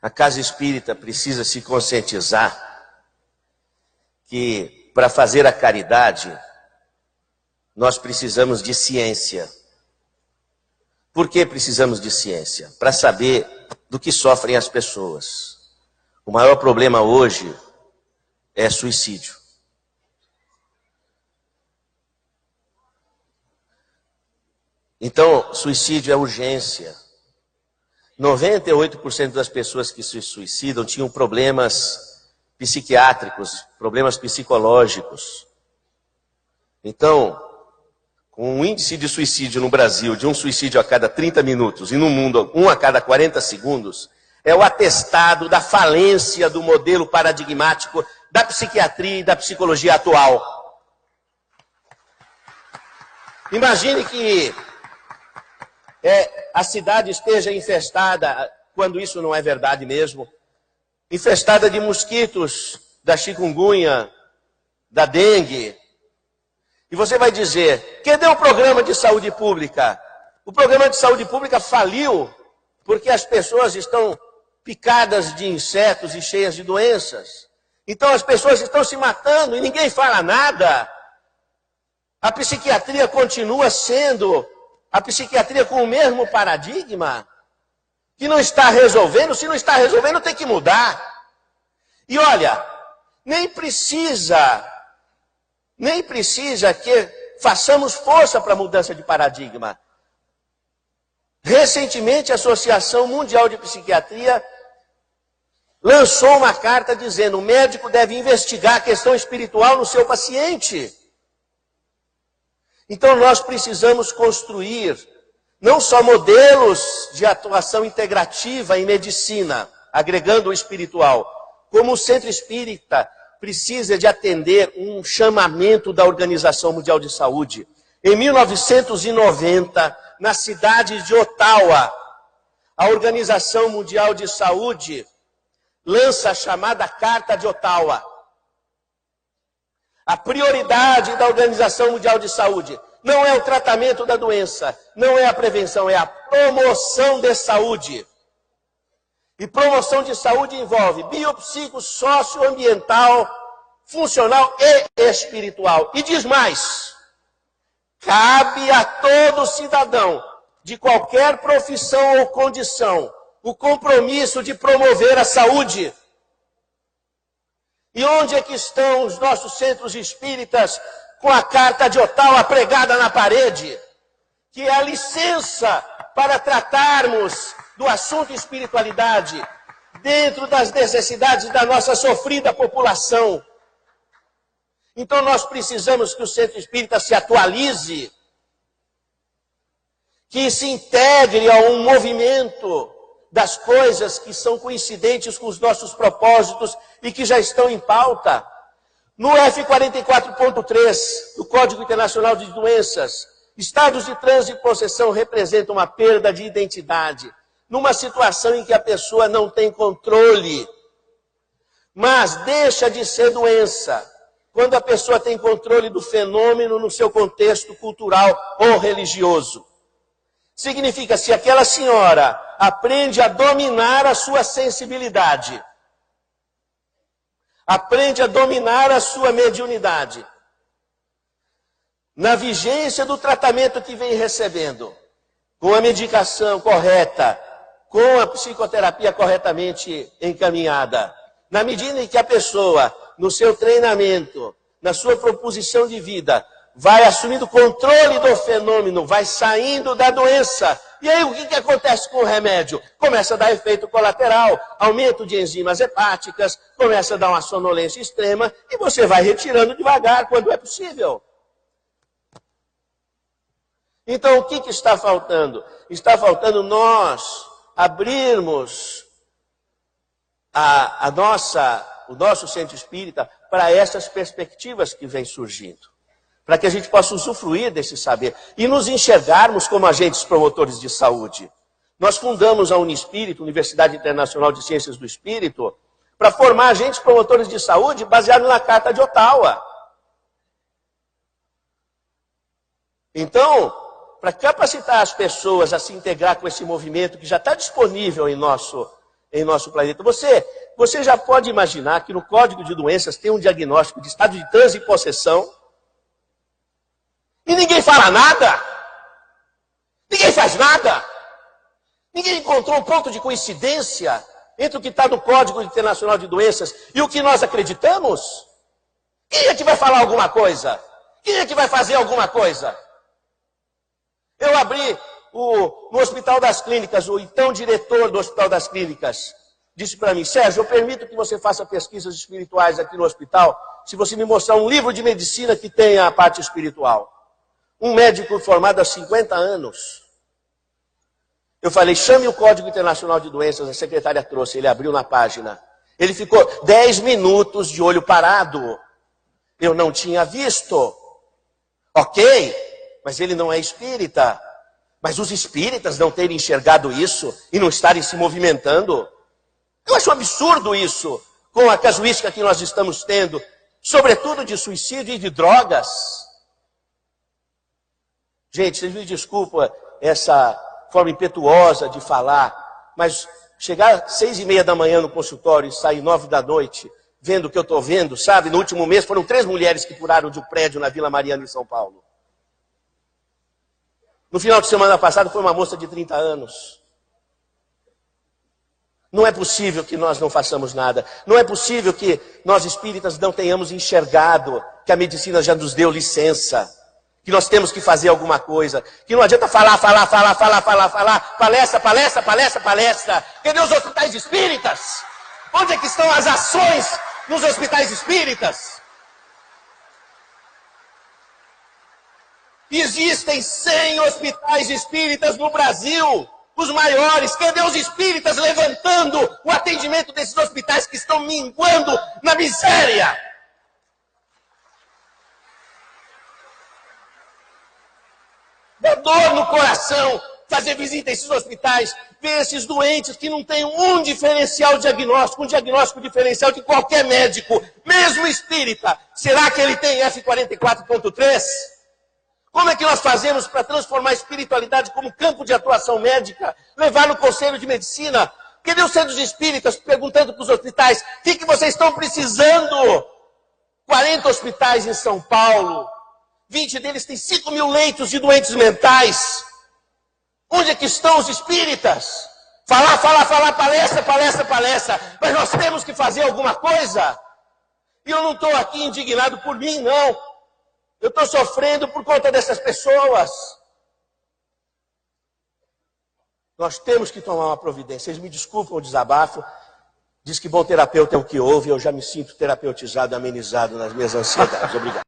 A casa espírita precisa se conscientizar que, para fazer a caridade, nós precisamos de ciência. Por que precisamos de ciência? Para saber do que sofrem as pessoas. O maior problema hoje é suicídio. Então, suicídio é urgência. 98% das pessoas que se suicidam tinham problemas psiquiátricos, problemas psicológicos. Então, com um índice de suicídio no Brasil de um suicídio a cada 30 minutos e no mundo um a cada 40 segundos, é o atestado da falência do modelo paradigmático da psiquiatria e da psicologia atual. Imagine que a cidade esteja infestada, quando isso não é verdade mesmo, infestada de mosquitos da chikungunya, da dengue. E você vai dizer, cadê o programa de saúde pública? O programa de saúde pública faliu porque as pessoas estão picadas de insetos e cheias de doenças. Então as pessoas estão se matando e ninguém fala nada. A psiquiatria continua sendo a psiquiatria com o mesmo paradigma, que não está resolvendo. Se não está resolvendo, tem que mudar. E olha, nem precisa que façamos força para a mudança de paradigma. Recentemente, a Associação Mundial de Psiquiatria lançou uma carta dizendo: o médico deve investigar a questão espiritual no seu paciente. Então nós precisamos construir não só modelos de atuação integrativa em medicina, agregando o espiritual, como o Centro Espírita precisa de atender um chamamento da Organização Mundial de Saúde. Em 1990, na cidade de Ottawa, a Organização Mundial de Saúde lança a chamada Carta de Ottawa. A prioridade da Organização Mundial de Saúde não é o tratamento da doença, não é a prevenção, é a promoção de saúde. E promoção de saúde envolve biopsico, socioambiental, funcional e espiritual. E diz mais: cabe a todo cidadão, de qualquer profissão ou condição, o compromisso de promover a saúde. E onde é que estão os nossos centros espíritas com a Carta de Ottawa pregada na parede? Que é a licença para tratarmos do assunto espiritualidade dentro das necessidades da nossa sofrida população. Então nós precisamos que o Centro Espírita se atualize, que se integre a um movimento das coisas que são coincidentes com os nossos propósitos e que já estão em pauta. No F44.3 do Código Internacional de Doenças, estados de transe e possessão representam uma perda de identidade, numa situação em que a pessoa não tem controle, mas deixa de ser doença quando a pessoa tem controle do fenômeno no seu contexto cultural ou religioso. Significa, se aquela senhora aprende a dominar a sua sensibilidade, aprende a dominar a sua mediunidade, na vigência do tratamento que vem recebendo, com a medicação correta, com a psicoterapia corretamente encaminhada, na medida em que a pessoa, no seu treinamento, na sua proposição de vida, vai assumindo controle do fenômeno, vai saindo da doença. E aí o que acontece com o remédio? Começa a dar efeito colateral, aumento de enzimas hepáticas, começa a dar uma sonolência extrema e você vai retirando devagar quando é possível. Então o que está faltando? Está faltando nós abrirmos o nosso centro espírita para essas perspectivas que vêm surgindo, para que a gente possa usufruir desse saber e nos enxergarmos como agentes promotores de saúde. Nós fundamos a Unispírito, Universidade Internacional de Ciências do Espírito, para formar agentes promotores de saúde baseado na Carta de Ottawa. Então, para capacitar as pessoas a se integrar com esse movimento que já está disponível em nosso em nosso planeta. Você já pode imaginar que no Código de Doenças tem um diagnóstico de estado de transe e possessão? E ninguém fala nada? Ninguém faz nada? Ninguém encontrou um ponto de coincidência entre o que está no Código Internacional de Doenças e o que nós acreditamos? Quem é que vai falar alguma coisa? Quem é que vai fazer alguma coisa? Eu abri no Hospital das Clínicas, o então diretor do Hospital das Clínicas disse para mim: Sérgio, eu permito que você faça pesquisas espirituais aqui no hospital, se você me mostrar um livro de medicina que tenha a parte espiritual. Um médico formado há 50 anos. Eu falei: chame o Código Internacional de Doenças, a secretária trouxe, ele abriu na página. Ele ficou 10 minutos de olho parado. Eu não tinha visto. Ok, mas ele não é espírita. Mas os espíritas não terem enxergado isso e não estarem se movimentando? Eu acho um absurdo isso, com a casuística que nós estamos tendo, sobretudo de suicídio e de drogas. Gente, vocês me desculpam essa forma impetuosa de falar, mas chegar às 6:30 da manhã no consultório e sair 9 da noite, vendo o que eu estou vendo, sabe? No último mês foram 3 mulheres que pularam de um prédio na Vila Mariana, em São Paulo. No final de semana passado foi uma moça de 30 anos. Não é possível que nós não façamos nada. Não é possível que nós espíritas não tenhamos enxergado que a medicina já nos deu licença. Que nós temos que fazer alguma coisa. Que não adianta falar. Palestra. Cadê os hospitais espíritas? Onde é que estão as ações nos hospitais espíritas? Existem 100 hospitais espíritas no Brasil, os maiores. Cadê os espíritas levantando o atendimento desses hospitais que estão minguando na miséria? Dá dor no coração fazer visita a esses hospitais, ver esses doentes que não têm um diferencial diagnóstico, um diagnóstico diferencial de qualquer médico, mesmo espírita. Será que ele tem F44.3? Como é que nós fazemos para transformar a espiritualidade como campo de atuação médica? Levar no Conselho de Medicina? Cadê os centros espíritas perguntando para os hospitais: o que vocês estão precisando? 40 hospitais em São Paulo. 20 deles têm 5 mil leitos de doentes mentais. Onde é que estão os espíritas? Falar, palestra. Mas nós temos que fazer alguma coisa. E eu não estou aqui indignado por mim, não. Eu estou sofrendo por conta dessas pessoas. Nós temos que tomar uma providência. Vocês me desculpam o desabafo. Diz que bom terapeuta é o que ouve. Eu já me sinto terapeutizado, amenizado nas minhas ansiedades. Obrigado.